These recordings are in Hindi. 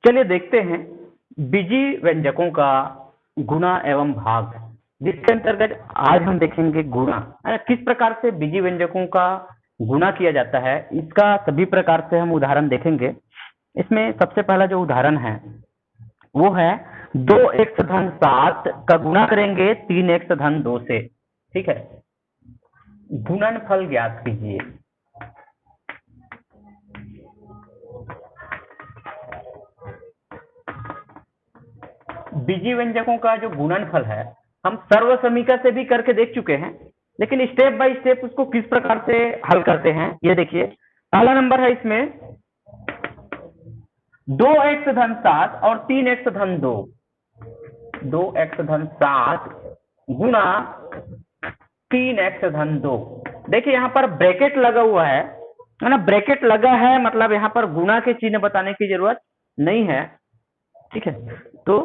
चलिए देखते हैं बीजी व्यंजकों का गुणा एवं भाग, जिसके अंतर्गत आज हम देखेंगे गुणा। किस प्रकार से बीजी व्यंजकों का गुणा किया जाता है, इसका सभी प्रकार से हम उदाहरण देखेंगे। इसमें सबसे पहला जो उदाहरण है वो है 2x धन 7 का गुणा करेंगे 3x धन 2 से। ठीक है, गुणनफल ज्ञात कीजिए। बीजी व्यंजकों का जो गुणनफल है हम सर्व समीका से भी करके देख चुके हैं, लेकिन स्टेप बाय स्टेप उसको किस प्रकार से हल करते हैं ये देखिए। पहला नंबर है इसमें 2x धन 7 और 3x धन 2। 2x धन 7 गुणा 3x धन 2। देखिए यहाँ पर ब्रैकेट लगा हुआ है ना, ब्रैकेट लगा है मतलब यहाँ पर गुणा के चिन्ह बताने की जरूरत नहीं है। ठीक है, तो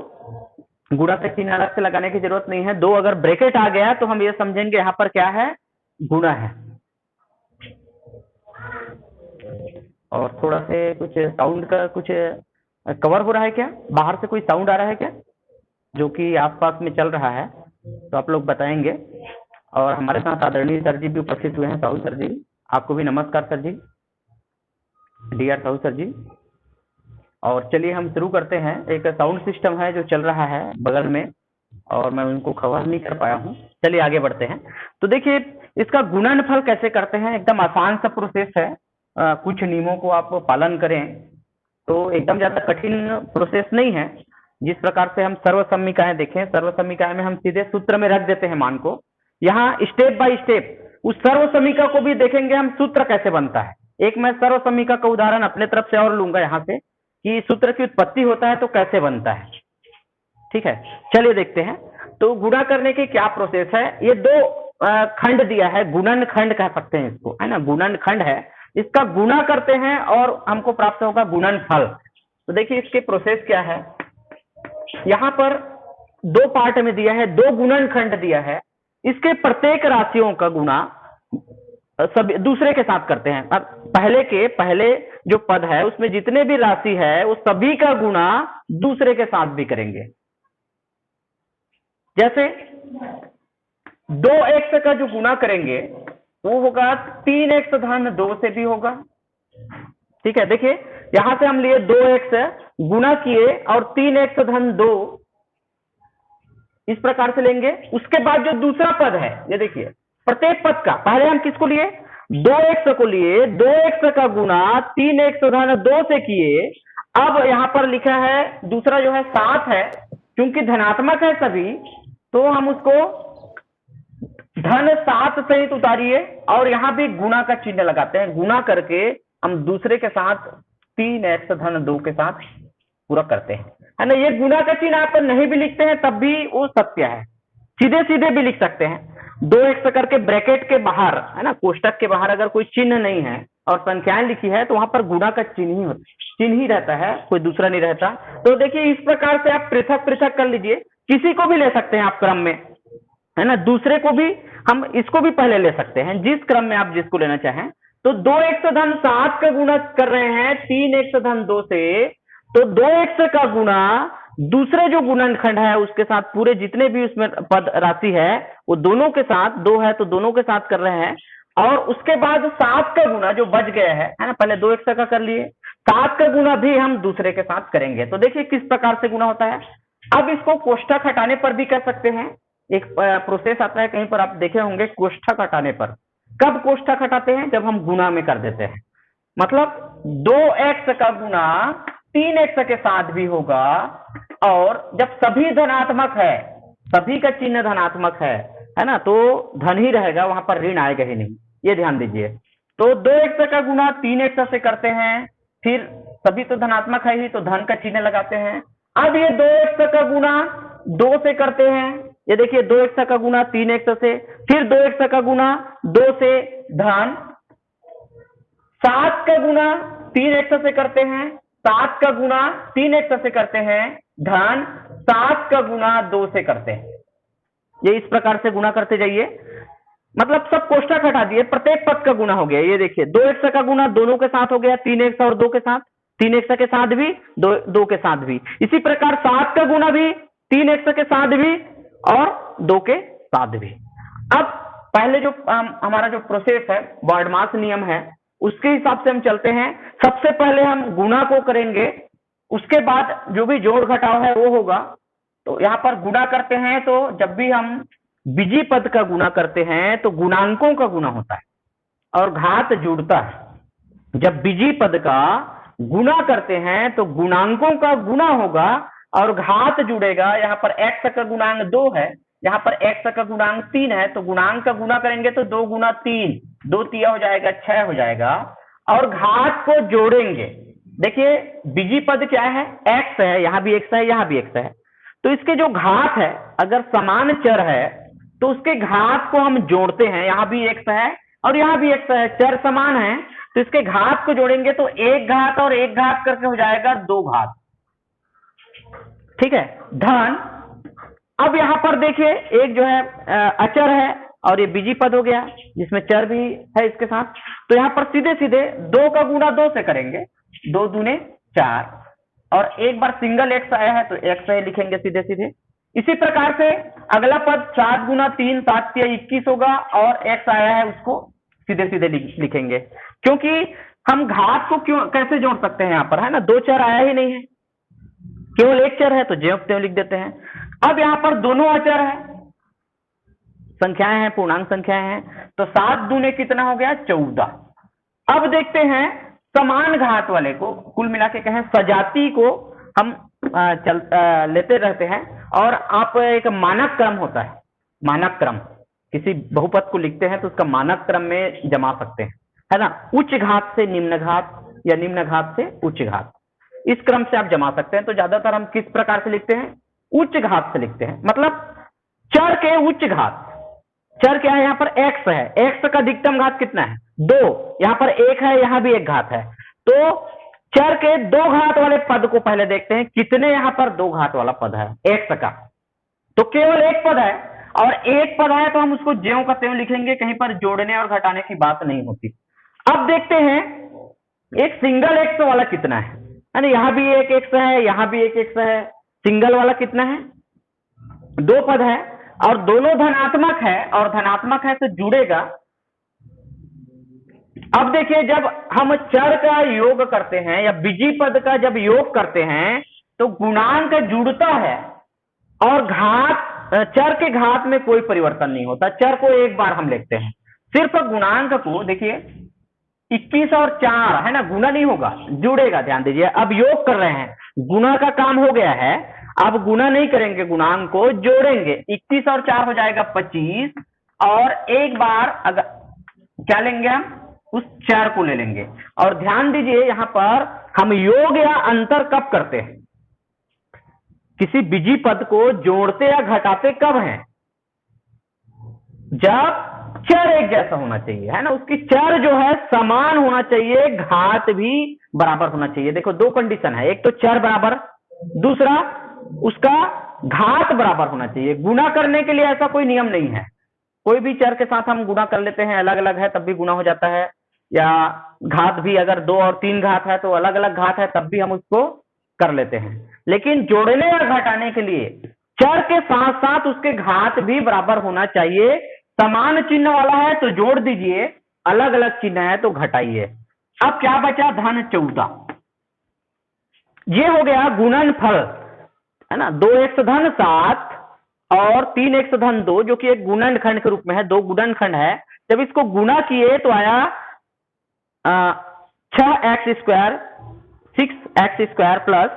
गुणा का चिन्ह अलग से लगाने की जरूरत नहीं है। 2 अगर ब्रैकेट आ गया तो हम ये समझेंगे यहाँ पर क्या है, गुणा है। और थोड़ा से कुछ साउंड का कुछ कवर हो रहा है क्या, बाहर से कोई साउंड आ रहा है क्या जो कि आसपास में चल रहा है, तो आप लोग बताएंगे। और हमारे साथ आदरणीय सर जी भी उपस्थित हुए हैं। साहू सर जी, आपको भी नमस्कार सर जी, डीआर साहू सर जी। और चलिए हम शुरू करते हैं। एक साउंड सिस्टम है जो चल रहा है बगल में और मैं उनको कवर नहीं कर पाया हूँ। चलिए आगे बढ़ते हैं। तो देखिए इसका गुणनफल कैसे करते हैं, एकदम आसान सा प्रोसेस है। कुछ नियमों को आप पालन करें तो एकदम ज्यादा कठिन प्रोसेस नहीं है। जिस प्रकार से हम सर्व समीकाएं देखें, सर्व समीकाएं में हम सीधे सूत्र में रख देते हैं मान को। यहाँ स्टेप बाय स्टेप उस सर्व समीका को भी देखेंगे हम सूत्र कैसे बनता है। एक मैं सर्व समीका का उदाहरण अपने तरफ से और लूंगा यहाँ से कि सूत्र की उत्पत्ति होता है तो कैसे बनता है। ठीक है, चलिए देखते हैं। तो गुणा करने की क्या प्रोसेस है। ये 2 खंड दिया है, गुणन खंड कह सकते हैं इसको, है ना, गुणन खंड है। इसका गुणा करते हैं और हमको प्राप्त होगा गुणनफल। तो देखिए इसके प्रोसेस क्या है। यहाँ पर 2 पार्ट में दिया है, 2 गुणन खंड दिया है। इसके प्रत्येक राशियों का गुणा सब दूसरे के साथ करते हैं। अब पहले जो पद है उसमें जितने भी राशि है वो सभी का गुणा दूसरे के साथ भी करेंगे। जैसे 2x का जो गुणा करेंगे वो होगा 3x धन 2 से भी होगा। ठीक है, देखिए यहां से हम लिए 2x गुणा किए और 3x धन 2 इस प्रकार से लेंगे। उसके बाद जो दूसरा पद है ये देखिए, प्रत्येक पद का पहले हम किसको लिए, 2x को लिए, 2x का गुणा 3x धन 2 से किए। अब यहां पर लिखा है दूसरा जो है 7 है, क्योंकि धनात्मक है सभी तो हम उसको धन 7 सहित उतारिए और यहां भी गुणा का चिन्ह लगाते हैं। गुणा करके हम दूसरे के साथ 3x धन 2 के साथ पूरा करते हैं, है ना। ये गुणा का चिन्ह आप नहीं भी लिखते हैं तब भी वो सत्य है, सीधे सीधे भी लिख सकते हैं। 2x करके ब्रैकेट के बाहर, है ना, कोष्टक के बाहर अगर कोई चिन्ह नहीं है और संख्याएं लिखी है तो वहां पर गुणा का चिन्ह ही रहता है, कोई दूसरा नहीं रहता। तो देखिए इस प्रकार से आप पृथक पृथक कर लीजिए, किसी को भी ले सकते हैं आप क्रम में, है ना, दूसरे को भी हम इसको भी पहले ले सकते हैं, जिस क्रम में आप जिसको लेना चाहें। तो 2x धन 7 का गुणा कर रहे हैं 3x धन 2 से, तो 2x का गुणा दूसरे जो गुणनखंड है उसके साथ पूरे जितने भी उसमें पद राशि है वो दोनों के साथ, 2 है तो दोनों के साथ कर रहे हैं। और उसके बाद 7 का गुणा जो बच गया है ना, पहले 2x का कर लिए, 7 का गुणा भी हम दूसरे के साथ करेंगे। तो देखिए किस प्रकार से गुणा होता है। अब इसको कोष्ठक हटाने पर भी कर सकते हैं। एक प्रोसेस आता है, कहीं पर आप देखे होंगे कोष्ठक हटाने पर। कब कोष्ठक हटाते हैं, जब हम गुणा में कर देते हैं। मतलब 2x का गुणा 3x के साथ भी होगा, और जब सभी धनात्मक है, सभी का चिन्ह धनात्मक है ना, तो धन ही रहेगा, वहां पर ऋण आएगा ही नहीं, ये ध्यान दीजिए। तो 2x का गुणा 3x से करते हैं, फिर सभी तो धनात्मक है ही तो धन का चिन्ह लगाते हैं। अब ये 2x का गुणा 2 से करते हैं, ये देखिए 2x का गुणा 3x से, फिर 2x का गुणा 2 से धन, 7 का गुणा 3x से करते हैं, 7 का गुणा 3x से करते हैं धन, 7 का गुणा 2 से करते हैं। ये इस प्रकार से गुणा करते जाइए, मतलब सब कोष्ठक हटा दिए, प्रत्येक पद का गुणा हो गया। ये देखिए 2x का गुणा दोनों के साथ हो गया, 3x और 2 के साथ, 3x के साथ भी, 2 के साथ भी। इसी प्रकार 7 का गुना भी 3x के साथ भी और 2 के साथ भी। अब पहले जो हमारा जो प्रोसेस है, बॉडमास नियम है, उसके हिसाब से हम चलते हैं। सबसे पहले हम गुणा को करेंगे, उसके बाद जो भी जोड़ घटाव है वो होगा। तो यहाँ पर गुणा करते हैं, तो जब भी हम बीजी पद का गुणा करते हैं तो गुणांकों का गुणा होता है और घात जुड़ता है। जब बीजी पद का गुणा करते हैं तो गुणांकों का गुणा होगा और घात जुड़ेगा। यहाँ पर x का गुणांक 2 है, यहाँ पर x का गुणांक 3 है, तो गुणांक का गुणा करेंगे तो 2 गुना 3, 2 तिया हो जाएगा, 6 हो जाएगा। और घात को जोड़ेंगे। देखिए बीजी पद क्या है, x है, यहाँ भी x है, यहाँ भी x है। तो इसके जो घात है, अगर समान चर है तो उसके घात को हम जोड़ते हैं। यहाँ भी x है और यहाँ भी x है, चर समान है, तो इसके घात को जोड़ेंगे तो 1 घात और 1 घात करके हो जाएगा 2 घात। ठीक है, धन। अब यहाँ पर देखिए एक जो है अचर है और ये बीजी पद हो गया जिसमें चर भी है इसके साथ। तो यहाँ पर सीधे सीधे 2 का गुणा 2 से करेंगे, 2 दूने 4, और एक बार सिंगल x आया है तो x है लिखेंगे सीधे सीधे। इसी प्रकार से अगला पद 7 गुना 3, 7 तिया 21 होगा और x आया है उसको सीधे सीधे लिखेंगे, क्योंकि हम घात को क्यों कैसे जोड़ सकते हैं यहाँ पर, है ना, 2 चर आया ही नहीं है, केवल 1 चर है, तो ज्यों त्यों लिख देते हैं। अब यहाँ पर दोनों अचर है, संख्याएं हैं, पूर्णांक संख्याएं हैं, तो 7 दूने कितना हो गया, 14। अब देखते हैं समान घात वाले को, कुल मिला के कहें सजाती को हम लेते रहते हैं। और आप एक मानक क्रम होता है, मानक क्रम, किसी बहुपद को लिखते हैं तो उसका मानक क्रम में जमा सकते हैं, है ना, उच्च घात से निम्न घात या निम्न घात से उच्च घात, इस क्रम से आप जमा सकते हैं। तो ज्यादातर हम किस प्रकार से लिखते हैं, उच्च घात से लिखते हैं, मतलब चर के उच्च घात। चर क्या है, यहाँ पर x है, x का अधिकतम घात कितना है, 2, यहाँ पर 1 है, यहाँ भी 1 घात है। तो चर के 2 घात वाले पद को पहले देखते हैं, कितने यहाँ पर 2 घात वाला पद है x का, तो केवल 1 पद है, और 1 पद है तो हम उसको ज्यों का त्यों लिखेंगे, कहीं पर जोड़ने और घटाने की बात नहीं होती। अब देखते हैं एक सिंगल x वाला कितना है ना, यहाँ भी एक x है, यहाँ भी एक x है, सिंगल वाला कितना है, 2 पद है और दोनों धनात्मक है, और धनात्मक है तो जुड़ेगा। अब देखिए जब हम चर का योग करते हैं या बीजी पद का जब योग करते हैं तो गुणांक जुड़ता है और घात, चर के घात में कोई परिवर्तन नहीं होता। चर को एक बार हम लिखते हैं, सिर्फ गुणांक को देखिए 21 और 4 है ना, गुना नहीं होगा, जुड़ेगा। ध्यान दीजिए, अब योग कर रहे हैं, गुना का काम हो गया है, अब गुना नहीं करेंगे, गुणांक को जोड़ेंगे। 21 और 4 हो जाएगा 25, और एक बार अगर क्या लेंगे, हम उस 4 को ले लेंगे। और ध्यान दीजिए यहाँ पर हम योग या अंतर कब करते हैं, किसी बीजी पद को जोड़ते या घटाते कब हैं, जब चर एक जैसा होना चाहिए, है ना, उसकी चर जो है समान होना चाहिए, घात भी बराबर होना चाहिए। देखो 2 कंडीशन है, एक तो चर बराबर, दूसरा उसका घात बराबर होना चाहिए। गुणा करने के लिए ऐसा कोई नियम नहीं है, कोई भी चर के साथ हम गुणा कर लेते हैं, अलग अलग है तब भी गुणा हो जाता है, या घात भी अगर 2 और 3 घात है तो अलग अलग घात है तब भी हम उसको कर लेते हैं। लेकिन जोड़ने या घटाने के लिए चर के साथ साथ उसके घात भी बराबर होना चाहिए। समान चिन्ह वाला है तो जोड़ दीजिए, अलग अलग चिन्ह है तो घटाइए। अब क्या बचा, धन 14। ये हो गया गुणनफल, है ना, 2x धन 7 और 3x धन 2, जो कि एक गुणनखंड के रूप में है, 2 गुणनखंड है। जब इसको गुणा किए तो आया 6x square, 6x square plus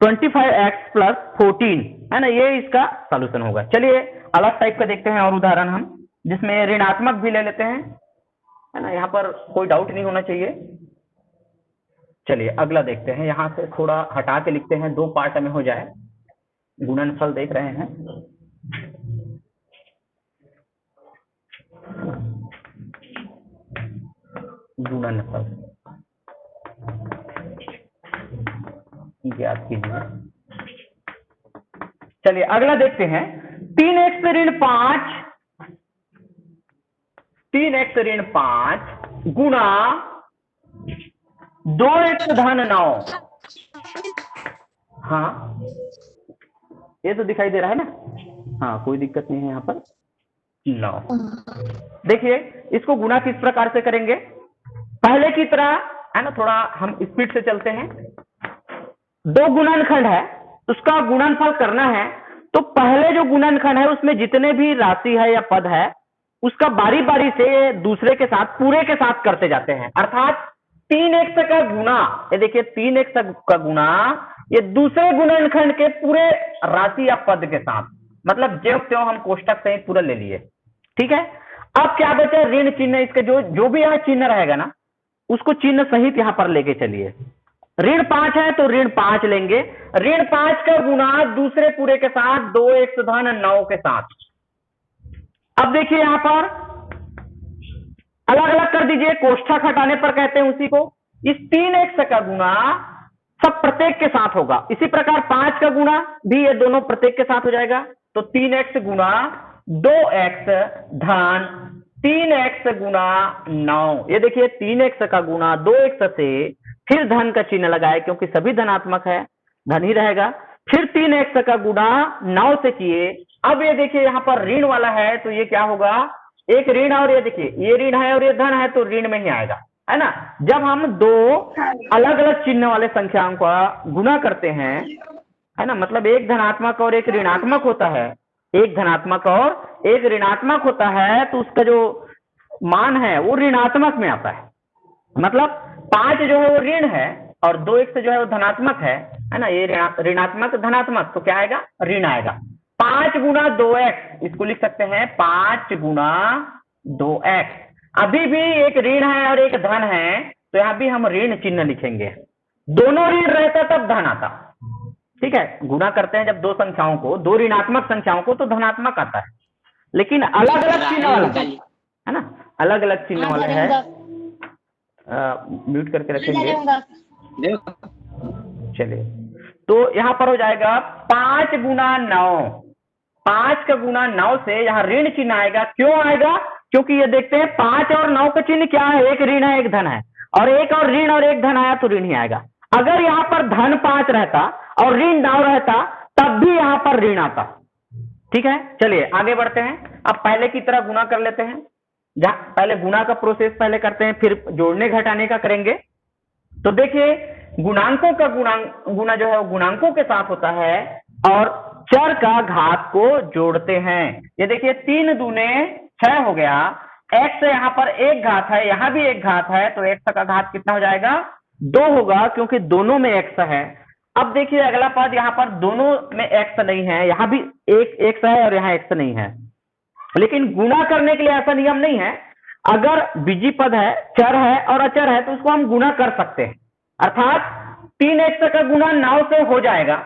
25x plus 14, है ना, ये इसका सॉल्यूशन होगा। चलिए अलग टाइप का देखते हैं और उदाहरण हम, जिसमें ऋणात्मक भी ले लेते हैं, है ना, यहाँ पर कोई डाउट नहीं होना चाहिए। चलिए अगला देखते हैं, यहां से थोड़ा हटा के लिखते हैं, 2 पार्ट में हो जाए। गुणनफल देख रहे हैं, गुणनफल ज्ञात कीजिए। चलिए अगला देखते हैं, 3x ऋण 5, 3x ऋण 5 गुणा 2x धन 9। हाँ ये तो दिखाई दे रहा है ना, हाँ कोई दिक्कत नहीं है यहाँ पर 9। देखिए इसको गुणा किस प्रकार से करेंगे, पहले की तरह है ना, थोड़ा हम स्पीड से चलते हैं। दो गुणनखंड है, उसका गुणनफल करना है, तो पहले जो गुणनखंड है उसमें जितने भी राशि है या पद है उसका बारी बारी से दूसरे के साथ पूरे के साथ करते जाते हैं। अर्थात 3x का गुणा, ये देखिए 3x का गुणा ये दूसरे गुणनखंड के पूरे राशि या पद के साथ, मतलब ज्यों त्यों हम कोष्टक सहित पूरा ले लिए। ठीक है, अब क्या बचा, ऋण चिन्ह, इसके जो भी यहाँ चिन्ह रहेगा ना उसको चिन्ह सहित यहां पर लेके चलिए। ऋण 5 है तो ऋण 5 लेंगे, ऋण 5 का गुणा दूसरे पूरे के साथ 2x धन 9 के साथ। अब देखिए यहां पर अलग अलग कर दीजिए, कोष्ठक हटाने पर कहते हैं उसी को। इस 3x का गुणा सब प्रत्येक के साथ होगा, इसी प्रकार 5 का गुणा भी ये दोनों प्रत्येक के साथ हो जाएगा, तो 3x गुणा 2x धन 3x गुणा 9। ये देखिए 3x का गुणा 2x से फिर धन का चिन्ह लगाए क्योंकि सभी धनात्मक है, धन ही रहेगा, फिर 3x का गुणा 9 से किए। अब ये देखिए यहां पर ऋण वाला है तो ये क्या होगा, एक ऋण और ये देखिए ये ऋण है और ये धन है तो ऋण में ही आएगा, है ना। जब हम दो अलग अलग चिन्ह वाले संख्याओं का गुणा करते हैं, है ना, मतलब एक धनात्मक और एक ऋणात्मक होता है, एक धनात्मक और एक ऋणात्मक होता है, तो उसका जो मान है वो ऋणात्मक में आता है। मतलब 5 जो है वो ऋण है और 2x जो है वो धनात्मक है ना, ये ऋणात्मक धनात्मक, तो क्या आएगा, ऋण आएगा। 5 गुणा 2x, इसको लिख सकते हैं 5 गुणा 2x। अभी भी एक ऋण है और एक धन है, तो यहां भी हम ऋण चिन्ह लिखेंगे। दोनों ऋण रहता तब धन आता, ठीक है। गुणा करते हैं जब दो संख्याओं को, दो ऋणात्मक संख्याओं को, तो धनात्मक आता है, लेकिन अलग अलग चिन्ह वाला है ना, अलग अलग चिन्ह वाले है। म्यूट करके रखेंगे, चलिए। तो यहां पर हो जाएगा 5 गुणा 9, 5 का गुणा 9 से यहां ऋण चिन्ह आएगा। क्यों आएगा, क्योंकि ये देखते हैं 5 और 9 का चिन्ह क्या है, एक ऋण है एक धन है, और एक और ऋण और एक धन आया तो ऋण ही आएगा। अगर यहां पर धन 5 रहता और ऋण 9 रहता तब भी यहां पर ऋण आता। ठीक है, चलिए आगे बढ़ते हैं। अब पहले की तरह गुणा कर लेते हैं, जहां पहले गुणा का प्रोसेस पहले करते हैं, फिर जोड़ने घटाने का करेंगे। तो देखिए गुणांकों का गुणा जो है वो गुणांकों के साथ होता है और चर का घात को जोड़ते हैं। ये देखिए 3 दूने 6 हो गया, x यहाँ पर एक घात है, यहां भी एक घात है, तो x का घात कितना हो जाएगा, 2 होगा, क्योंकि दोनों में x है। अब देखिए अगला पद, यहाँ पर दोनों में x नहीं है, यहां भी एक x है और यहाँ x नहीं है, लेकिन गुणा करने के लिए ऐसा नियम नहीं है। अगर बीजी पद है, चर है और अचर है तो उसको हम गुणा कर सकते हैं। अर्थात 3x का गुणा 9 से हो जाएगा,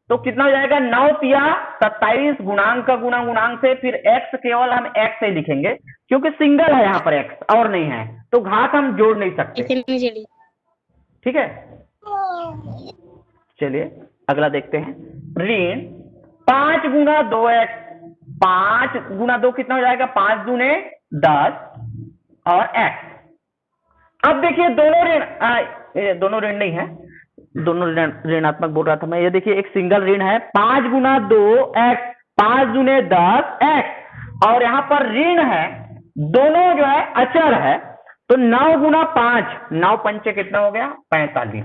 तो कितना हो जाएगा, 9 तिया 27, गुणांक का गुणा गुणांक से, फिर x केवल हम x से लिखेंगे क्योंकि सिंगल है यहाँ पर x और नहीं है, तो घात हम जोड़ नहीं सकते। ठीक है, चलिए अगला देखते हैं। ऋण 5 गुणा 2x, 5 गुणा 2 कितना हो जाएगा, 5 दूने 10 और x। अब देखिए दोनों ऋण नहीं है, दोनों ऋणात्मक बोल रहा था मैं। ये देखिए एक सिंगल ऋण है, 5 गुणा 2x, 5 दूने 10 x, और यहां पर ऋण है, दोनों जो है अचर है, तो 9 गुणा 5, 9 पंचे कितना हो गया, 45।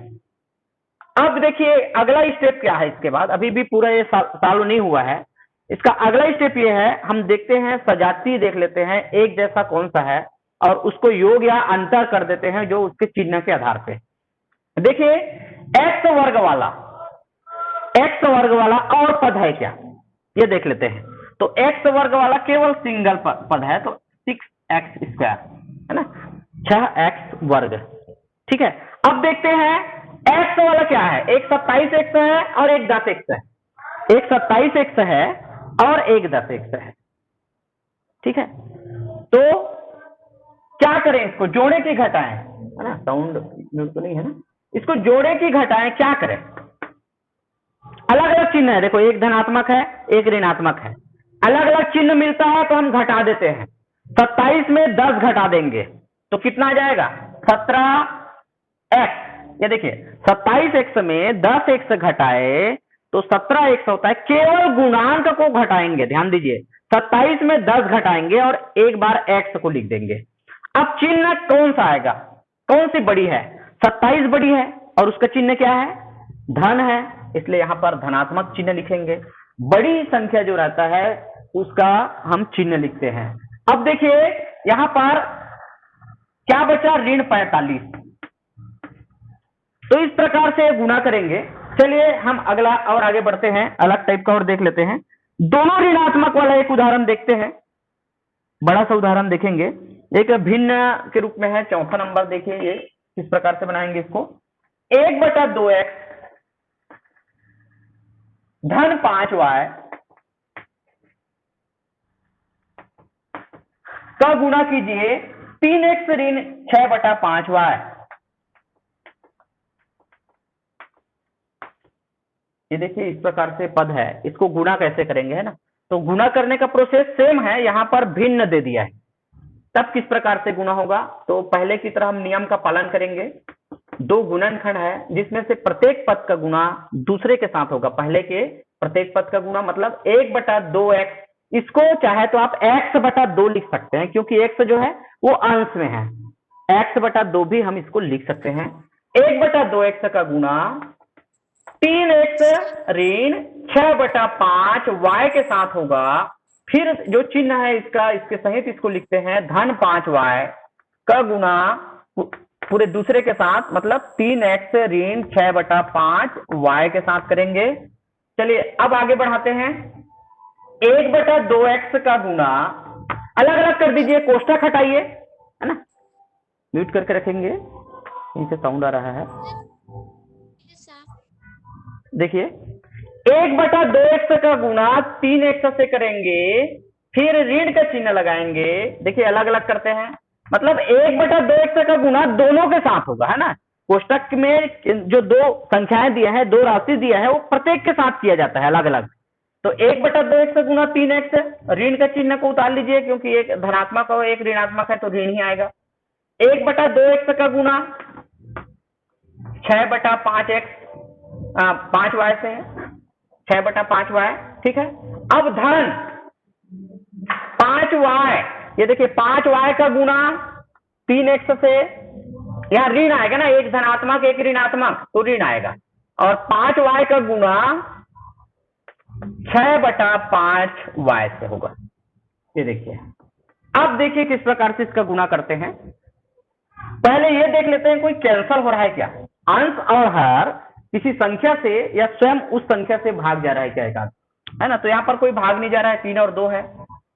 अब देखिए अगला स्टेप क्या है इसके बाद, अभी भी पूरा ये चालू नहीं हुआ है। इसका अगला स्टेप ये है, हम देखते हैं सजातीय देख लेते हैं एक जैसा कौन सा है और उसको योग या अंतर कर देते हैं जो उसके चिन्ह के आधार पे। देखिए x वर्ग वाला और पद है क्या, ये देख लेते हैं। तो x वर्ग वाला केवल सिंगल पद है, तो 6x स्क्वायर है ना, 6x वर्ग। ठीक है, अब देखते हैं x वाला क्या है, एक 27x है और एक 10x है, एक 27x है और एक 10x है। ठीक है, तो क्या करें, इसको जोड़े की घटाएं, है ना, साउंड म्यूट तो नहीं है ना, इसको जोड़े की घटाएं क्या करें, अलग अलग चिन्ह है, देखो एक धनात्मक है एक ऋणात्मक है, अलग अलग चिन्ह मिलता है तो हम घटा देते हैं। 27 में 10 घटा देंगे तो कितना आ जाएगा, 17x, ये देखिए 27x में 10x घटाए तो 17x होता है। केवल गुणांक को घटाएंगे, ध्यान दीजिए 27 में 10 घटाएंगे और एक बार x को लिख देंगे। अब चिन्ह कौन सा आएगा, कौन सी बड़ी है, 27 बड़ी है और उसका चिन्ह क्या है, धन है, इसलिए यहां पर धनात्मक चिन्ह लिखेंगे। बड़ी संख्या जो रहता है उसका हम चिन्ह लिखते हैं। अब देखिए यहां पर क्या बचा, ऋण 45। तो इस प्रकार से गुणा करेंगे। चलिए हम अगला और आगे बढ़ते हैं, अलग टाइप का और देख लेते हैं। दोनों ऋणात्मक वाला एक उदाहरण देखते हैं, बड़ा सा उदाहरण देखेंगे, एक भिन्न के रूप में है। चौथा नंबर देखिए, ये किस प्रकार से बनाएंगे इसको। 1/2x धन 5y का गुणा कीजिए 3x ऋण 6/5y। ये देखिए इस प्रकार से पद है, इसको गुणा कैसे करेंगे, है ना। तो गुणा करने का प्रोसेस सेम है, यहां पर भिन्न दे दिया है। तब किस प्रकार से गुणा होगा, तो पहले की तरह हम नियम का पालन करेंगे। दो गुणनखंड है जिसमें से प्रत्येक पद का गुणा दूसरे के साथ होगा। पहले के प्रत्येक पद का गुणा मतलब 1/2x, इसको चाहे तो आप x/2 लिख सकते हैं, क्योंकि x जो है वो अंश में है। x/2 भी हम इसको लिख सकते हैं। 1/2x का गुणा 3x ऋण 6/5y के साथ होगा। फिर जो चिन्ह है इसका, इसके सहित इसको लिखते हैं धन 5y का गुणा पूरे दूसरे के साथ, मतलब 3x ऋण 6/5y के साथ करेंगे। चलिए अब आगे बढ़ाते हैं। 1/2x का गुणा अलग अलग कर दीजिए, कोष्ठक हटाइए, है ना, म्यूट करके रखेंगे, यहीं से साउंड आ रहा है। देखिए 1/2x का गुणा 3x से करेंगे, फिर ऋण का चिन्ह लगाएंगे। देखिए अलग अलग करते हैं, मतलब 1/2x का गुणा दोनों के साथ होगा, है ना। कोष्टक में जो दो संख्याएं दिया है, दो राशि दिया है, वो प्रत्येक के साथ किया जाता है अलग अलग। तो 1/2x का गुणा 3x, ऋण का चिन्ह को उतार लीजिए क्योंकि एक धनात्मक और एक ऋणात्मक है तो ऋण ही आएगा। 1/2x का गुणा 6/5x, 5y से 6/5y, ठीक है। अब धन 5y, ये देखिए 5y का गुणा 3x से, यहां ऋण आएगा ना, एक धनात्मक एक ऋणात्मक तो ऋण आएगा, और 5y का गुणा 6/5y से होगा। ये देखिए, अब देखिए किस प्रकार से इसका गुणा करते हैं। पहले ये देख लेते हैं कोई कैंसल हो रहा है क्या, अंश और हर किसी संख्या से या स्वयं उस संख्या से भाग जा रहा है क्या, एक है ना। तो यहाँ पर कोई भाग नहीं जा रहा है, 3 और 2 है,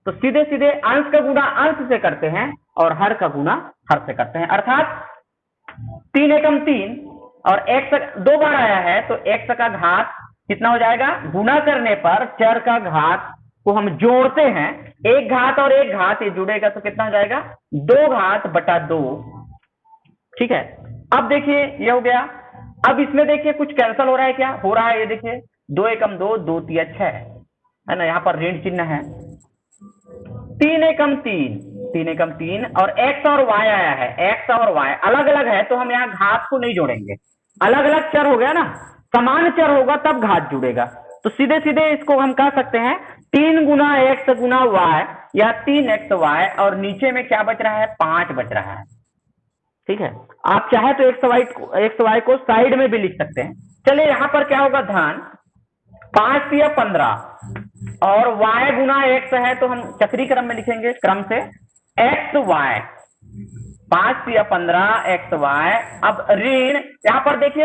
तो सीधे सीधे अंश का गुणा अंश से करते हैं और हर का गुणा हर से करते हैं। अर्थात 3 एकम 3 और x 2 बार आया है तो x का घात कितना हो जाएगा, गुणा करने पर चर का घात को हम जोड़ते हैं, एक घात और एक घात ये जुड़ेगा तो कितना हो जाएगा, 2/2। ठीक है। अब देखिए ये हो गया। अब इसमें देखिए कुछ कैंसिल हो रहा है क्या, हो रहा है, ये देखिए 2 एकम 2, 2 तिया 6, है ना, यहाँ पर ऋण चिन्ह है। 3 एकम 3, 3 एकम 3 और x और y आया है, x और y अलग अलग है तो हम यहाँ घात को नहीं जोड़ेंगे, अलग अलग चर हो गया ना, समान चर होगा तब घात जुड़ेगा। तो सीधे सीधे इसको हम कह सकते हैं 3 गुना x गुना y या 3xy, और नीचे में क्या बच रहा है, 5 बच रहा है। ठीक है, आप चाहे तो xy को साइड में भी लिख सकते हैं। चलिए यहाँ पर क्या होगा, धन 5 या 15 और y गुना x है तो हम चक्री क्रम में लिखेंगे, क्रम से xy, 5 या 15 xy। अब ऋण, यहाँ पर देखिए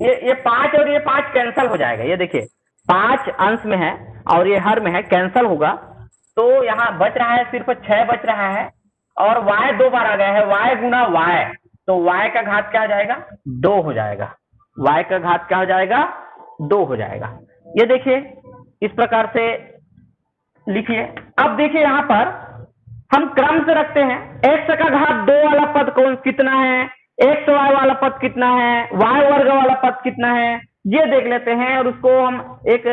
ये 5 और ये 5 कैंसल हो जाएगा, ये देखिए 5 अंश में है और ये हर में है, कैंसल होगा तो यहाँ बच रहा है सिर्फ 6 बच रहा है, और y 2 बार आ गया है, y गुना y, तो y का घात क्या हो जाएगा, 2 हो जाएगा, y का घात क्या हो जाएगा, 2 हो जाएगा। ये देखिए इस प्रकार से लिखिए। अब देखिए यहाँ पर हम क्रम से रखते हैं, x का घात 2 वाला पद कौन कितना है, xy वाला पद कितना है, y वर्ग वाला पद कितना है, ये देख लेते हैं और उसको हम एक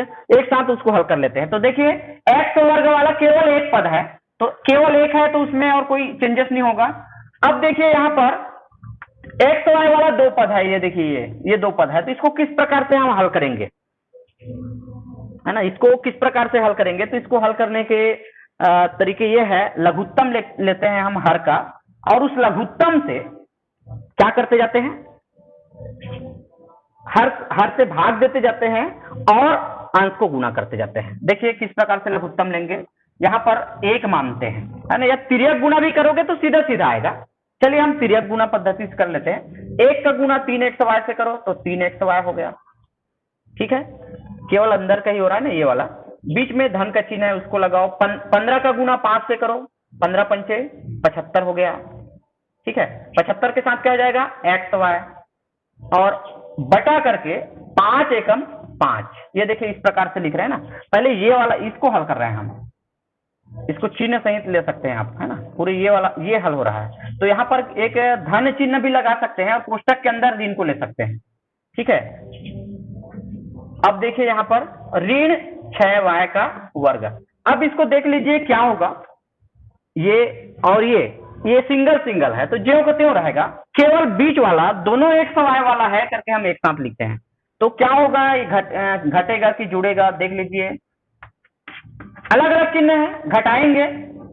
साथ उसको हल कर लेते हैं। तो देखिए x वर्ग वाला केवल एक पद है, तो केवल एक है तो उसमें और कोई चेंजेस नहीं होगा। अब देखिए यहाँ पर एक्स वाई वाला दो पद है, ये देखिए ये दो पद है, तो इसको किस प्रकार से हम हल करेंगे, है ना, इसको किस प्रकार से हल करेंगे। तो इसको हल करने के तरीके ये है, लघुत्तम लेते हैं हम हर का, और उस लघुत्तम से क्या करते जाते हैं, हर से भाग देते जाते हैं और अंश को गुणा करते जाते हैं। देखिए किस प्रकार से लघुत्तम लेंगे, यहां पर एक मानते हैं, है ना, या तिर्यक गुणा भी करोगे तो सीधा सीधा आएगा। चलिए हम तिर्यक गुणा पद्धति से कर लेते हैं। एक का गुणा 3x y से करो तो 3xy हो गया, ठीक है, केवल अंदर का ही हो रहा है ना ये वाला, बीच में धन का चिन्ह है उसको लगाओ। 15 का गुणा 5 से करो, 15 पंचे 75 हो गया, ठीक है, 75 के साथ क्या हो जाएगा xy, और बटा करके 5 एकम 5। ये देखिए इस प्रकार से लिख रहे हैं ना, पहले ये वाला इसको हल कर रहे हैं हम, इसको चिन्ह सहित ले सकते हैं आप, है ना, पूरे ये वाला ये हल हो रहा है। तो यहाँ पर एक धन चिन्ह भी लगा सकते हैं और कोष्टक के अंदर ऋण को ले सकते हैं, ठीक है। अब देखिए यहाँ पर ऋण 6y का वर्ग, अब इसको देख लीजिए क्या होगा, ये और ये सिंगल सिंगल है तो ज्यों का त्यों रहेगा, केवल बीच वाला दोनों एक y वाला है करके हम एक साथ लिखते हैं। तो क्या होगा, ये घटेगा कि जुड़ेगा, देख लीजिए अलग अलग चिन्ह है, घटाएंगे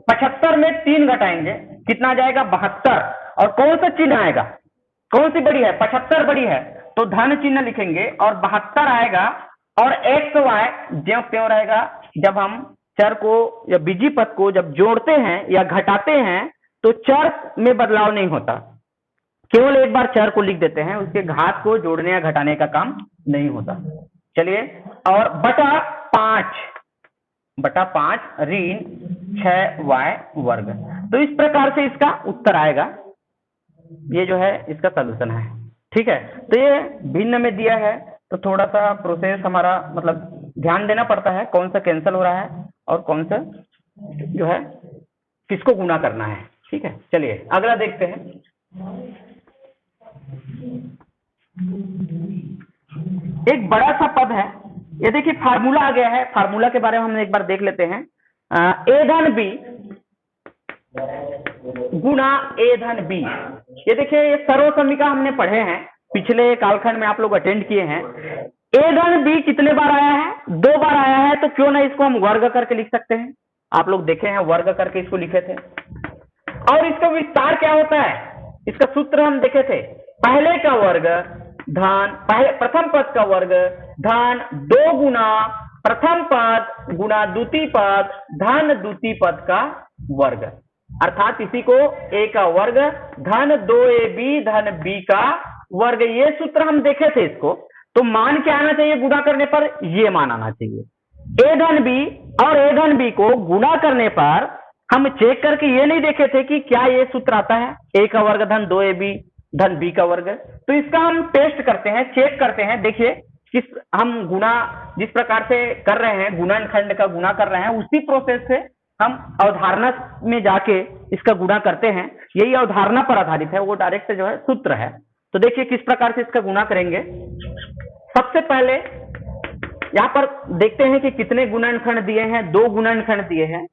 75 में 3 घटाएंगे कितना जाएगा 72, और कौन सा चिन्ह आएगा, कौन सी बड़ी है, 75 बड़ी है तो धन चिन्ह लिखेंगे और 72 आएगा, और एक्स वाई ज्यों त्यों रहेगा। जब हम चर को या बीजी पद को जब जोड़ते हैं या घटाते हैं तो चर में बदलाव नहीं होता, केवल एक बार चर को लिख देते हैं, उसके घात को जोड़ने या घटाने का काम नहीं होता। चलिए, और बटा 5 ऋण 6y वर्ग, तो इस प्रकार से इसका उत्तर आएगा, ये जो है इसका सलूशन है, ठीक है। तो ये भिन्न में दिया है तो थोड़ा सा प्रोसेस हमारा मतलब ध्यान देना पड़ता है, कौन सा कैंसिल हो रहा है और कौन सा जो है किसको गुणा करना है, ठीक है। चलिए अगला देखते हैं। एक बड़ा सा पद है, ये देखिए फार्मूला आ गया है, फार्मूला के बारे में हम एक बार देख लेते हैं। ए धन बी गुणा ए धन बी, ये देखिए ये सर्वसमीका हमने पढ़े हैं, पिछले कालखंड में आप लोग अटेंड किए हैं। ए धन बी कितने बार आया है, 2 बार आया है, तो क्यों ना इसको हम वर्ग करके लिख सकते हैं। आप लोग देखे हैं वर्ग करके इसको लिखे थे, और इसका विस्तार क्या होता है, इसका सूत्र हम देखे थे, पहले का वर्ग धन प्रथम पद का वर्ग धन 2 गुना प्रथम पद गुना द्वितीय पद धन द्वितीय पद का वर्ग, अर्थात इसी को a का वर्ग धन 2ab धन b का वर्ग, ये सूत्र हम देखे थे। इसको तो मान क्या आना चाहिए गुणा करने पर, ये मान आना चाहिए। a धन b और a धन b को गुणा करने पर हम चेक करके ये नहीं देखे थे कि क्या ये सूत्र आता है, a का वर्ग धन 2ab धन b का वर्ग। तो इसका हम टेस्ट करते हैं, चेक करते हैं, देखिए किस हम गुणा जिस प्रकार से कर रहे हैं, गुणनखंड का गुणा कर रहे हैं, उसी प्रोसेस से हम अवधारणा में जाके इसका गुणा करते हैं, यही अवधारणा पर आधारित है, वो डायरेक्ट जो है सूत्र है। तो देखिए किस प्रकार से इसका गुणा करेंगे। सबसे पहले यहां पर देखते हैं कि कितने गुणनखंड दिए हैं, 2 गुणनखंड दिए हैं,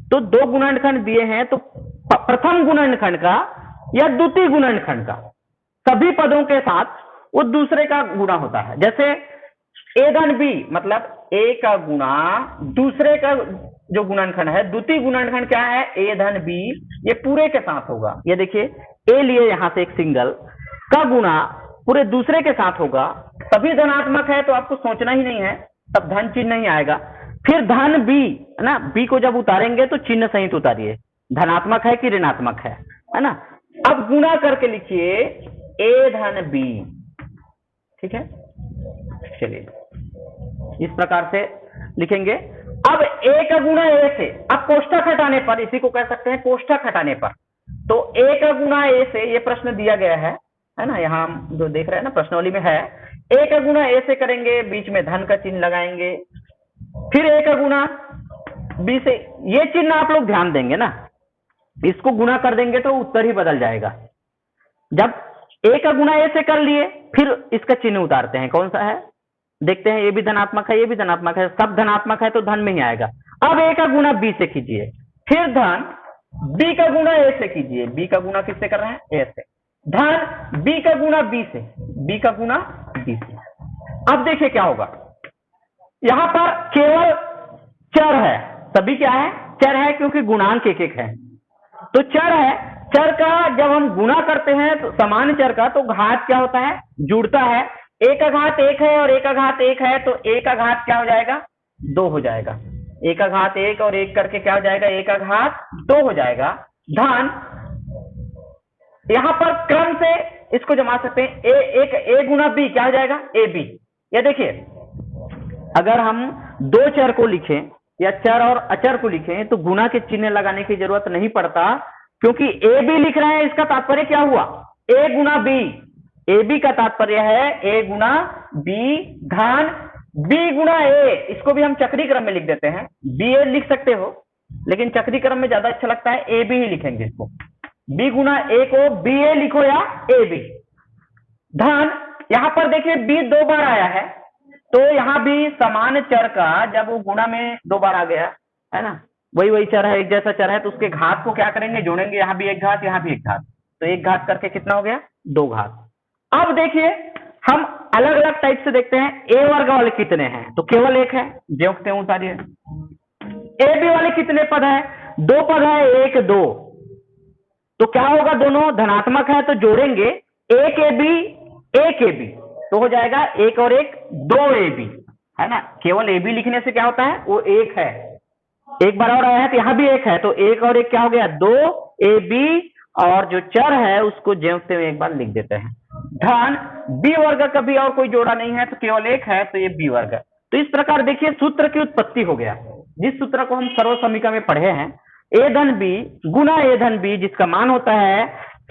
तो 2 गुणनखंड दिए हैं, तो प्रथम गुणनखंड का या द्वितीय गुणनखंड का सभी पदों के साथ वो दूसरे का गुणा होता है। जैसे ए धन बी मतलब ए का गुणा दूसरे का जो गुणनखंड है, द्वितीय गुणनखंड क्या है ए धन बी, ये पूरे के साथ होगा। ये देखिए ए लिए यहां से एक सिंगल का गुणा पूरे दूसरे के साथ होगा, सभी धनात्मक है तो आपको सोचना ही नहीं है, तब धन चिन्ह नहीं आएगा। फिर धन बी है ना, बी को जब उतारेंगे तो चिन्ह सहित उतारिए, धनात्मक है कि ऋणात्मक है ना। अब गुणा करके लिखिए ए धन बी, ठीक है। चलिए इस प्रकार से लिखेंगे। अब ए का गुणा ए से, अब कोष्ठक हटाने पर, इसी को कह सकते हैं कोष्ठक हटाने पर, तो ए का गुणा ए से, ये प्रश्न दिया गया है ना, यहां हम जो देख रहे हैं ना प्रश्नावली में है, ए का गुणा ए से करेंगे, बीच में धन का चिन्ह लगाएंगे, फिर ए का गुणा बी से, ये चिन्ह आप लोग ध्यान देंगे ना, इसको गुणा कर देंगे तो उत्तर ही बदल जाएगा। जब ए का गुणा ए से कर लिए, फिर इसका चिन्ह उतारते हैं, कौन सा है देखते हैं, ये भी धनात्मक है, ये भी धनात्मक है, सब धनात्मक है तो धन में ही आएगा। अब ए का गुणा बी से कीजिए, फिर धन बी का गुणा ए से कीजिए, बी का गुणा किससे कर रहे हैं ए से, धन बी का गुना बी से, बी का गुना बी से। अब देखिए क्या होगा, यहां पर केवल चर है, सभी क्या है, चर है, क्योंकि गुणांक एक एक है। तो चर है, चर का जब हम गुना करते हैं तो सामान्य चर का, तो घात क्या होता है, जुड़ता है। एक का घात एक है और एक का घात एक है, तो एक का घात क्या हो जाएगा, दो हो जाएगा। एक का घात एक और एक करके क्या हो जाएगा, एक का घात दो हो जाएगा। धन यहां पर क्रम से इसको जमा सकते हैं, ए गुना बी क्या हो जाएगा, ए बी। या देखिए, अगर हम दो चर को लिखें या चर और अचर को लिखें तो गुना के चिन्ह लगाने की जरूरत नहीं पड़ता, क्योंकि ए बी लिख रहे हैं, इसका तात्पर्य क्या हुआ, ए गुना बी। ए बी का तात्पर्य है ए गुना बी, धन बी गुना ए। इसको भी हम चक्री क्रम में लिख देते हैं, बी ए लिख सकते हो, लेकिन चक्री क्रम में ज्यादा अच्छा लगता है, ए बी ही लिखेंगे इसको। बी गुना ए को बी ए लिखो या ए बी। धन यहां पर देखिए बी दो बार आया है, तो यहां भी समान चर का जब वो गुणा में दो बार आ गया है ना, वही चर है, एक जैसा चर है, तो उसके घात को क्या करेंगे, जोड़ेंगे, यहां भी एक घात यहां भी एक घात, तो एक घात करके कितना हो गया, दो घात। अब देखिए हम अलग अलग टाइप से देखते हैं, ए वर्ग वाले कितने हैं, तो केवल एक है, जोड़ते हैं सारी। ए बी वाले कितने पद है, दो पद है, एक दो, तो क्या होगा, दोनों धनात्मक है, तो जोड़ेंगे, एक ए बी, तो हो जाएगा एक और एक दो ए बी, है ना। केवल ए बी लिखने से क्या होता है, वो एक है, एक बार और आया है, तो यहां भी एक है, तो एक और एक क्या हो गया, दो ए बी, और जो चर है उसको जोड़ते हुए एक बार लिख देते हैं। धन बी वर्ग, कभी और कोई जोड़ा नहीं है, तो केवल एक है, तो ये बी वर्ग है। तो इस प्रकार देखिए सूत्र की उत्पत्ति हो गया, जिस सूत्र को हम सर्व समीकरण में पढ़े हैं, ए धन बी गुना ए धन बी, जिसका मान होता है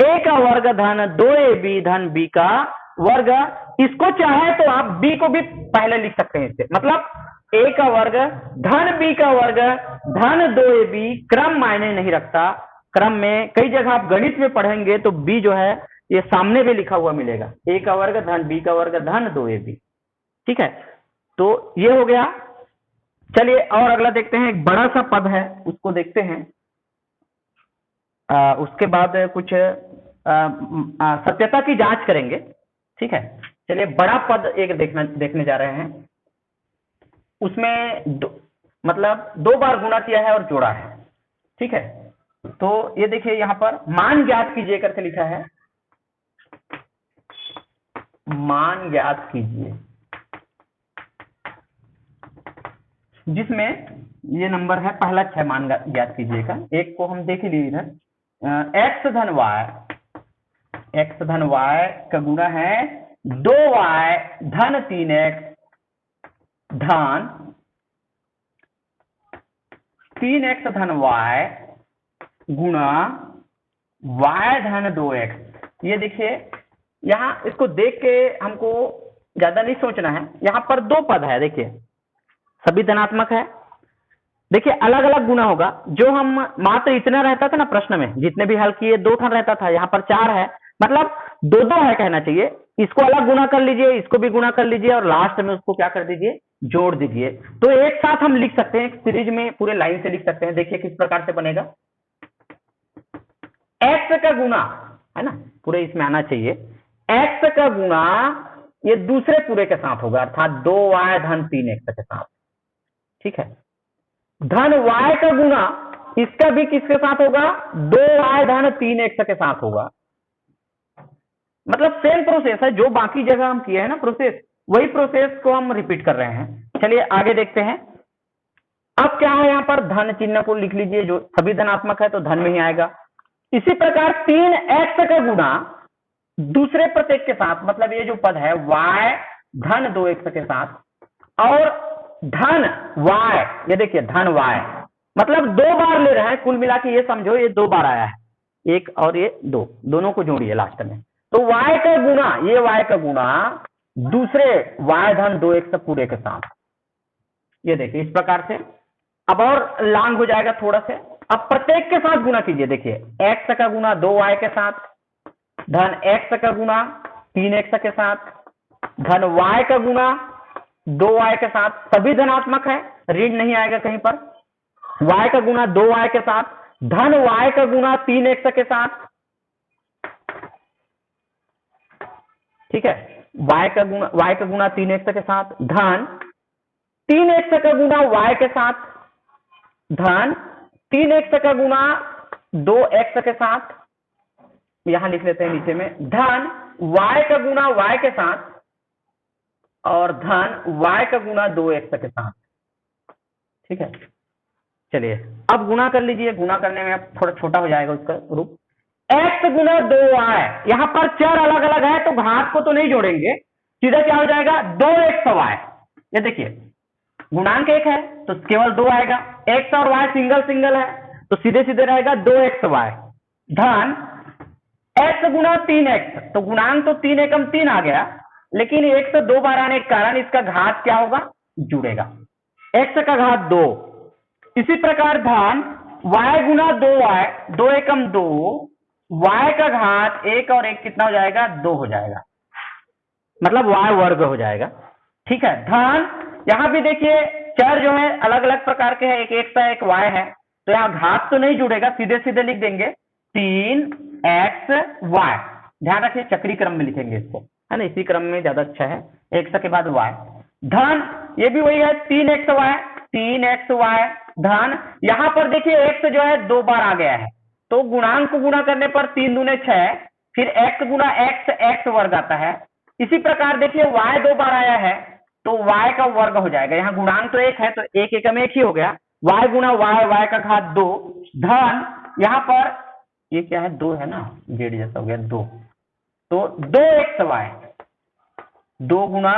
ए का वर्ग धन दो ए बी धन बी का वर्ग। इसको चाहे तो आप बी को भी पहले लिख सकते हैं इससे, मतलब ए का वर्ग धन बी का वर्ग धन दो ए बी, क्रम मायने नहीं रखता। क्रम में कई जगह आप गणित में पढ़ेंगे तो बी जो है ये सामने भी लिखा हुआ मिलेगा, ए का वर्ग धन बी का वर्ग धन दो ए बी, ठीक है। तो ये हो गया। चलिए और अगला देखते हैं, एक बड़ा सा पद है उसको देखते हैं, उसके बाद कुछ सत्यता की जांच करेंगे, ठीक है। चलिए बड़ा पद एक देखने जा रहे हैं, उसमें मतलब दो बार गुणा किया है और जोड़ा है, ठीक है। तो ये देखिए यहां पर मान ज्ञात कीजिए करके लिखा है, मान ज्ञात कीजिए, जिसमें ये नंबर है पहला 6 मान ज्ञात कीजिएगा। एक को हम देख ही लिए इधर, एक्स धन वाई का गुणा है 2y धन 3x धन 3x धन y गुणा y धन 2x। ये देखिए यहां इसको देख के हमको ज्यादा नहीं सोचना है, यहां पर दो पद है, देखिए सभी धनात्मक है। देखिए अलग अलग गुना होगा, जो हम मात्र इतना रहता था ना प्रश्न में, जितने भी हल किए दो ठन रहता था, यहाँ पर 4 है, मतलब दो दो है कहना चाहिए। इसको अलग गुना कर लीजिए, इसको भी गुना कर लीजिए, और लास्ट में उसको क्या कर दीजिए, जोड़ दीजिए। तो एक साथ हम लिख सकते हैं, सीरीज में पूरे लाइन से लिख सकते हैं। देखिए किस प्रकार से बनेगा, एक्स का गुना है ना, पूरे इसमें आना चाहिए, एक्स का गुना ये दूसरे पूरे के साथ होगा, अर्थात 2y धन 3x के साथ, ठीक है। धन y का गुना इसका भी किसके साथ होगा, 2y धन 3x के साथ होगा। मतलब सेम प्रोसेस है, जो बाकी जगह हम किए हैं ना प्रोसेस, वही प्रोसेस को हम रिपीट कर रहे हैं। चलिए आगे देखते हैं। अब क्या है, यहां पर धन चिन्ह को लिख लीजिए, जो सभी धनात्मक है तो धन में ही आएगा। इसी प्रकार 3x का गुना दूसरे प्रत्येक के साथ, मतलब ये जो पद है y धन 2x के साथ, और धन y, ये देखिए धन y, मतलब दो बार ले रहे हैं, कुल मिला के ये समझो ये दो बार आया है, एक और ये दो, दोनों को जोड़िए लास्ट में। तो y का गुना, ये y का गुना दूसरे y धन 2x पूरे के साथ, ये देखिए इस प्रकार से। अब और लांग हो जाएगा थोड़ा से, अब प्रत्येक के साथ गुना कीजिए। देखिए x का गुना 2y के साथ, धन x का गुना 3x के साथ, धन y का गुना 2y के साथ, सभी धनात्मक है, ऋण नहीं आएगा कहीं पर। y का गुना 2y के साथ, धन y का गुना 3x के साथ, ठीक है, y का गुना 3x के साथ, धन 3x का गुना y के साथ, धन 3x का गुना 2x के साथ, यहां लिख लेते हैं नीचे में, धन y का गुना y के साथ और धन y का गुना 2x के साथ। ठीक है, चलिए अब गुना कर लीजिए। गुना करने में अब थोड़ा छोटा हो जाएगा उसका रूप, x गुना 2y। यहां पर चर अलग अलग है तो घात को तो नहीं जोड़ेंगे, सीधा क्या हो जाएगा 2xy। ये देखिए गुणांक एक है तो केवल 2 आएगा, x और y सिंगल सिंगल है तो सीधे सीधे रहेगा 2xy, धन x गुना 3x। तो गुणांक तो 3 एकम 3 आ गया, लेकिन 1 से 2 बार आने के कारण इसका घात क्या होगा, जुड़ेगा, x का घात 2। इसी प्रकार धन y गुना 2y, 2 एकम 2, y का घात 1 और 1 कितना हो जाएगा, 2 हो जाएगा, मतलब y वर्ग हो जाएगा। ठीक है, धन यहां भी देखिए चर जो है अलग अलग प्रकार के हैं, एक x है एक y है, तो यहां घात तो नहीं जुड़ेगा, सीधे सीधे लिख देंगे 3xy। ध्यान रखिए चक्री क्रम में लिखेंगे इसको, है ना, इसी क्रम में ज्यादा अच्छा है, x के बाद y, धन ये भी वही है 3xy, धन यहां पर देखिए x जो है 2 बार आ गया है, तो गुणांक को गुणा करने पर 3 दूने 6, फिर x गुना x वर्ग आता है। इसी प्रकार देखिए y 2 बार आया है तो y का वर्ग हो जाएगा, यहाँ गुणांक तो 1 है तो 1 एकम 1 ही हो गया, y गुना y का घात 2, धन यहाँ पर ये क्या है 2 है ना, जेड जैसा हो गया 2, तो 2xy, 2 गुना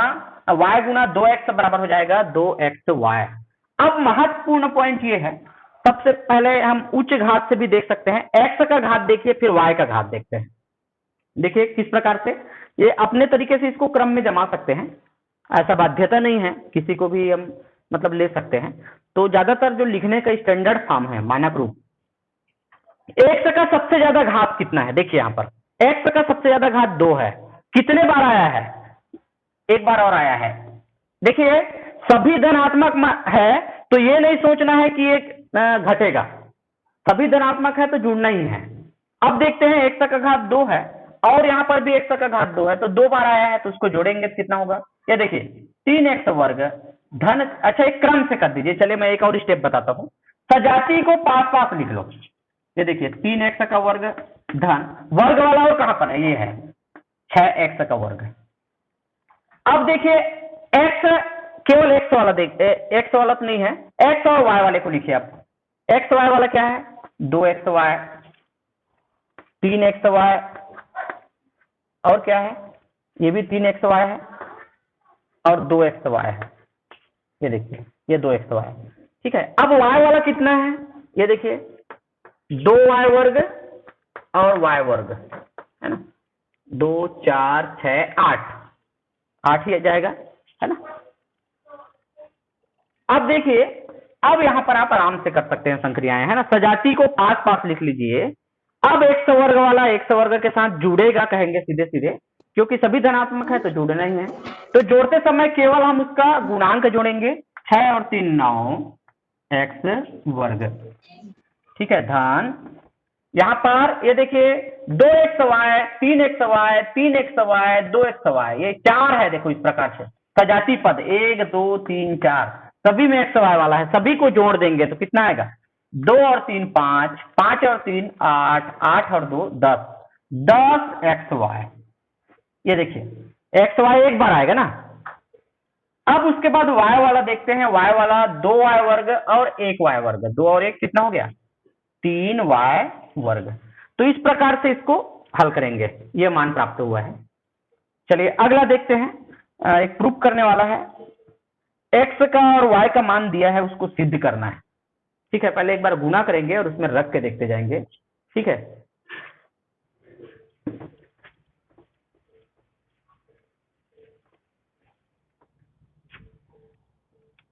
y गुना 2x बराबर हो जाएगा 2xy। अब महत्वपूर्ण पॉइंट ये है, सबसे पहले हम उच्च घात से भी देख सकते हैं, x का घात देखिए फिर y का घात देखते हैं। देखिए किस प्रकार से, ये अपने तरीके से इसको क्रम में जमा सकते हैं, ऐसा बाध्यता नहीं है, किसी को भी हम मतलब ले सकते हैं। तो ज्यादातर जो लिखने का स्टैंडर्ड फॉर्म है मानक रूप, x का सबसे ज्यादा घात कितना है, देखिए यहां पर x का सबसे ज्यादा घात 2 है, कितने बार आया है, 1 बार और आया है। देखिए सभी धनात्मक है तो ये नहीं सोचना है कि ये घटेगा, सभी धनात्मक है तो जुड़ना ही है। अब देखते हैं x का घात 2 है और यहाँ पर भी x का घात 2 है, तो 2 बार आया है तो उसको जोड़ेंगे तो कितना होगा, ये देखिए 3x वर्ग धन, अच्छा एक क्रम से कर दीजिए, चलिए मैं एक और स्टेप बताता हूँ, सजाती को पास पास लिख लो। ये देखिए 3x का वर्ग धन वर्ग वाला और कहां पर है, ये है 6x का वर्ग। अब देखिए x केवल x वाला x वाला तो नहीं है, x और y वाले को लिखिए आप। x y वाला क्या है 2xy, 3xy और क्या है, ये भी 3xy है और 2xy है, ये देखिए ये 2xy है। ठीक है, अब y वाला कितना है, ये देखिए 2y वर्ग और y वर्ग, है ना, 2 4 6 8 ही आ जाएगा, है ना। अब देखिए अब यहां पर आप आराम से कर सकते हैं संक्रियाएं, है ना, सजाती को पास पास लिख लीजिए। अब x वर्ग वाला x वर्ग के साथ जुड़ेगा कहेंगे सीधे सीधे, क्योंकि सभी धनात्मक है तो जुड़ना ही है, तो जोड़ते समय केवल हम उसका गुणांक जोड़ेंगे, 6 और 3 9 x वर्ग। ठीक है, धन यहां पर ये देखिए 2xy 3xy 3xy 2xy, ये 4 है, देखो इस प्रकार से सजाती पद 1 2 3 4 सभी में xy वाला है, सभी को जोड़ देंगे तो कितना आएगा, 2 और 3 5, 5 और 3 8, 8 और 2 10 xy। ये देखिए xy एक बार आएगा ना। अब उसके बाद y वाला देखते हैं, y वाला 2y वर्ग और 1y वर्ग, 2 और 1 कितना हो गया 3y वर्ग। तो इस प्रकार से इसको हल करेंगे, ये मान प्राप्त हुआ है। चलिए अगला देखते हैं, एक प्रूफ करने वाला है, x का और y का मान दिया है उसको सिद्ध करना है। ठीक है, पहले एक बार गुना करेंगे और उसमें रख के देखते जाएंगे। ठीक है,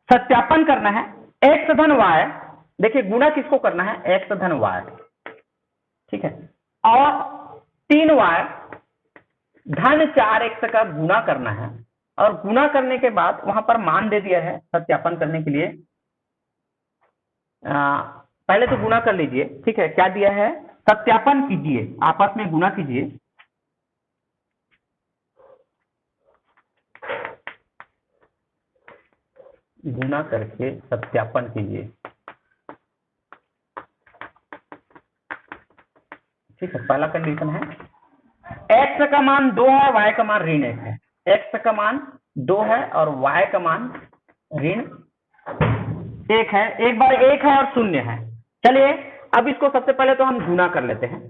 सत्यापन करना है, x धन y, देखिए गुना किसको करना है, x धन y, ठीक है, और 3y धन 4x का गुना करना है, और गुना करने के बाद वहां पर मान दे दिया है सत्यापन करने के लिए। पहले तो गुना कर लीजिए, ठीक है, क्या दिया है, सत्यापन कीजिए, आपस में गुना कीजिए, गुना करके सत्यापन कीजिए। ठीक है, पहला कंडीशन है x का मान 2 है, y का मान ऋण 1 है। x का मान 2 है और y का मान ऋण 1 है। एक बार 1 है और 0 है। चलिए अब इसको सबसे पहले तो हम गुना कर लेते हैं,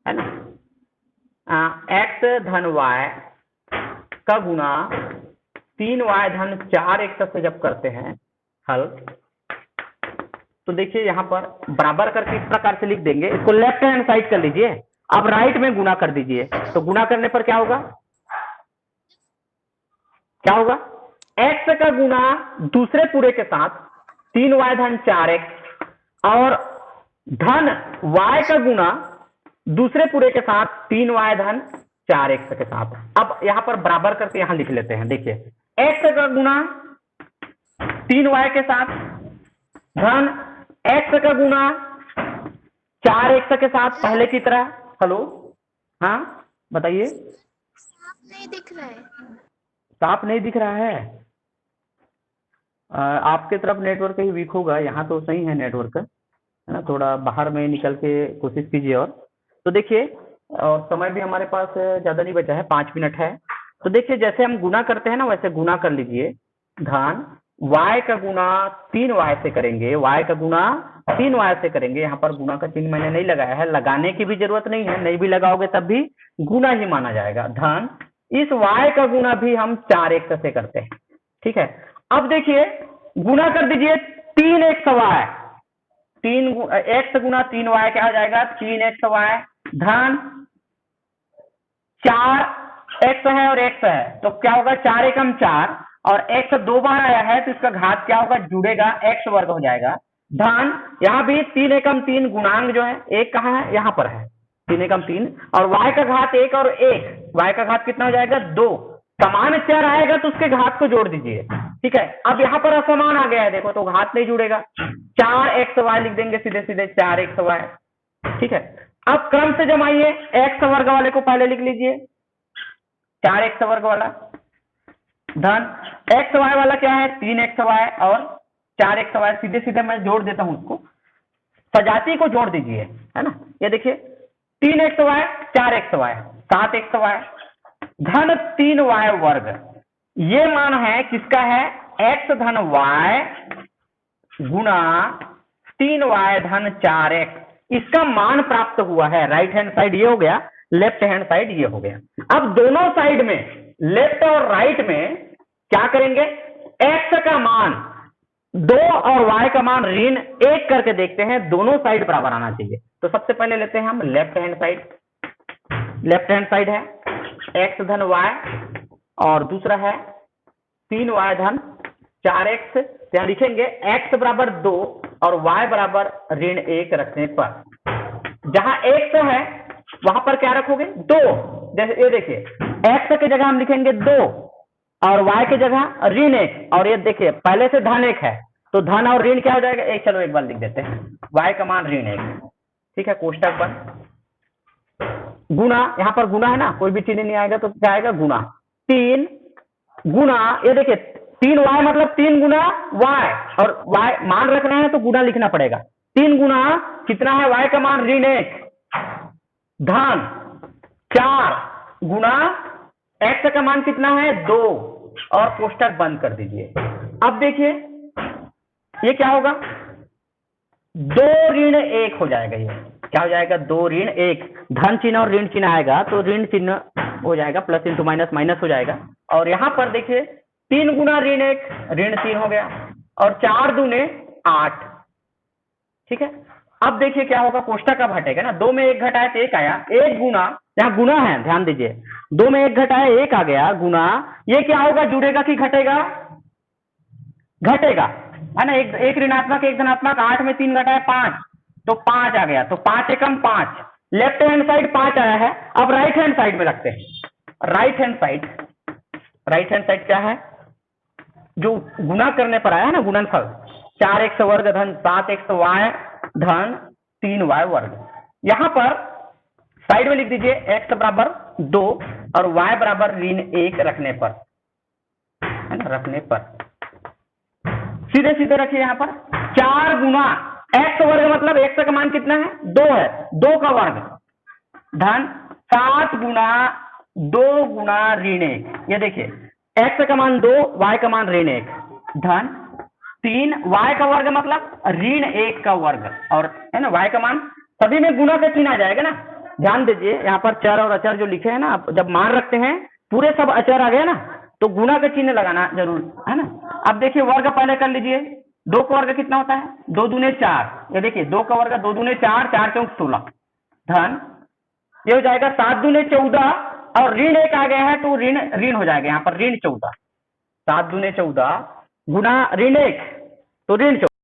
है ना। x धन y का गुना 3y धन 4x से जब करते हैं हल, तो देखिए यहां पर बराबर करके इस प्रकार से लिख देंगे। इसको लेफ्ट हैंड साइड कर लीजिए, अब राइट में गुना कर दीजिए। तो गुना करने पर क्या होगा, क्या होगा, x का गुना दूसरे पूरे के साथ 3y धन 4x और धन y का गुना दूसरे पूरे के साथ 3y धन 4x के साथ। अब यहां पर बराबर करके यहां लिख लेते हैं। देखिए x का गुना 3y के साथ धन x का गुना 4x के साथ पहले की तरह। हेलो, हाँ बताइए। साफ नहीं दिख रहा है। साफ नहीं दिख रहा है? आपके तरफ नेटवर्क ही वीक होगा, यहाँ तो सही है नेटवर्क, है ना। थोड़ा बाहर में निकल के कोशिश कीजिए। और तो देखिए, और समय भी हमारे पास ज़्यादा नहीं बचा है, 5 मिनट है। तो देखिए जैसे हम गुना करते हैं ना, वैसे गुना कर लीजिए। धन y का गुना 3y से करेंगे, y का गुना 3y से करेंगे। यहाँ पर गुना का चिन्ह मैंने नहीं लगाया है, लगाने की भी जरूरत नहीं है, नहीं भी लगाओगे तब भी गुना ही माना जाएगा। धन इस y का गुना भी हम 4x से करते हैं। ठीक है, अब देखिए गुना कर दीजिए 3xy, 3x गुना 3y क्या हो जाएगा, 3xy धन 4x है और x है, तो क्या होगा 4 एकम 4 और x 2 बार आया है तो इसका घात क्या होगा, जुड़ेगा, x वर्ग हो जाएगा। धन यहाँ भी 3 एकम 3 गुणांक जो है 1 कहाँ है, यहाँ पर है 3 एकम 3 और y का घात 1 और 1, y का घात कितना हो जाएगा 2। समान चर आएगा तो उसके घात को जोड़ दीजिए। ठीक है, अब यहाँ पर असमान आ गया है देखो, तो घात नहीं जुड़ेगा। 4xy लिख देंगे सीधे सीधे 4xy। ठीक है, अब क्रम से जमाइए, x वर्ग वाले को पहले लिख लीजिए, 4x वर्ग वाला धन xy वाला क्या है 3xy और 4xy, सीधे सीधे मैं जोड़ देता हूं उसको, सजाती को जोड़ दीजिए, है ना। ये देखिए 3xy 4xy 7xy धन 3y वर्ग, ये मान है किसका है, x धन y गुणा 3y धन 4x, इसका मान प्राप्त हुआ है। राइट हैंड साइड ये हो गया, लेफ्ट हैंड साइड ये हो गया। अब दोनों साइड में लेफ्ट और राइट में क्या करेंगे, x का मान 2 और y का मान ऋण 1 करके देखते हैं, दोनों साइड बराबर आना चाहिए। तो सबसे पहले लेते हैं हम left hand side. Left hand side है x धन y और दूसरा है 3y धन 4x। यहाँ लिखेंगे x बराबर 2 और y बराबर ऋण 1 रखने पर, जहां x है वहां पर क्या रखोगे 2। जैसे ये देखिए x की जगह हम लिखेंगे 2 और y की जगह ऋण 1, और ये देखिए पहले से धन 1 है तो धन और ऋण क्या हो जाएगा 1। चलो एक बार लिख देते हैं, y का मान ऋण 1। ठीक है, कोष्टक बंद, गुना, यहाँ पर गुना है ना, कोई भी चिन्ह नहीं आएगा तो क्या आएगा गुना, 3 गुना, ये देखिए 3y मतलब 3 गुना y, और y मान रखना है तो गुना लिखना पड़ेगा। 3 गुना कितना है, y का मान ऋण 1 धन 4 गुना x का मान कितना है 2 और कोष्टक बंद कर दीजिए। अब देखिए ये क्या होगा, 2 ऋण 1 हो जाएगा। ये क्या हो जाएगा, 2 ऋण 1, धन चिन्ह और ऋण चिन्ह आएगा तो ऋण चिन्ह हो जाएगा, प्लस इंटू माइनस माइनस हो जाएगा। और यहां पर देखिए 3 गुना ऋण 1 ऋण 3 हो गया और 4 दूने 8। ठीक है, अब देखिए क्या होगा, कोष्टक अब हटेगा ना, 2 में 1 घटाए तो 1 आया, 1 गुना, यहाँ गुना है ध्यान दीजिए, 2 में 1 घटाए 1 आ गया गुना, ये क्या होगा, जुड़ेगा कि घटेगा, घटेगा, है ना। एक ऋणात्मक एक धनात्मक, 8 में 3 घटाए 5 तो 5 आ गया, तो 5 एकम 5, लेफ्ट हैंड साइड 5 आया है। अब राइट हैंड साइड में रखते हैं। राइट हैंड साइड क्या है, जो गुना करने पर आया है ना, गुणनफल 4x वर्ग धन 7xy धन 3y वर्ग, यहां पर साइड में लिख दीजिए x बराबर 2 और y बराबर ऋण 1 रखने पर, है ना, रखने पर। सीधे सीधे रखिए यहाँ पर 4 गुना एक्स वर्ग, मतलब एक्स का मान कितना है 2 है, 2 का वर्ग धन 7 गुना 2 गुना ऋण 1। ये देखिए एक्स का मान 2, वाई का मान ऋण 1 धन 3, वाई का वर्ग मतलब ऋण 1 का वर्ग, और है ना वाई का मान सभी में गुना का चिन्ह आ जाएगा ना। ध्यान दीजिए यहाँ पर चर और अचर जो लिखे हैं ना, आप जब मान रखते हैं पूरे सब अचर आ गए ना तो गुना का चिन्ह लगाना जरूर है ना। अब देखिए वर्ग पहले कर लीजिए, 2 का वर्ग कितना होता है 2 दूने 4, ये देखिए 2 का वर्ग 2 दूने 4, 4 चौक 16 धन ये हो जाएगा 7 दूने 14, और ऋण 1 आ गया है तो ऋण ऋण हो जाएगा यहाँ पर ऋण 14, 7 दूने 14 गुना ऋण 1 तो ऋण 14।